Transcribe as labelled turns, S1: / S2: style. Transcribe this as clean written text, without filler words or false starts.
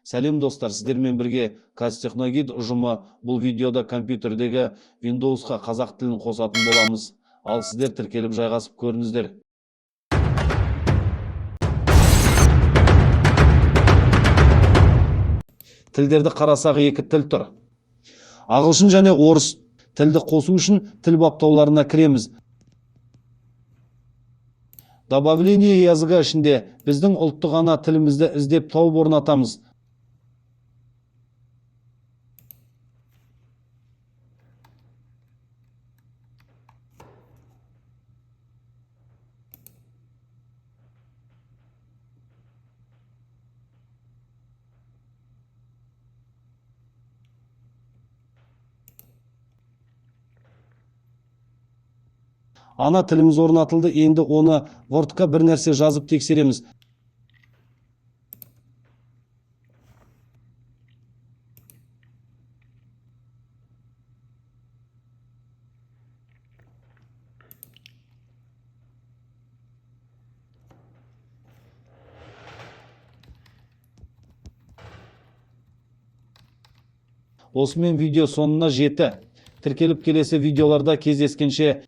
S1: Сәлем достар, сіздермен бірге Қазтехногид ұжымы бұл видеода компьютердегі Windowsқа қазақ тілін қосатын боламыз. Ал сіздер тіркеліп жайғасып көріңіздер. Тілдерді қарасақ екі тіл тұр. Ағылшын және орыс тілді қосу үшін тіл баптауларына кіреміз. Добавление языға ішінде біздің ұлттық ана тілімізді іздеп тауып орнатамыз. Ана тіліміз орнатылды, енді оны Wordқа бір нәрсе жазып тексереміз. Осымен видео соңына жетті. Тіркеліп келесі видеоларда кездескенше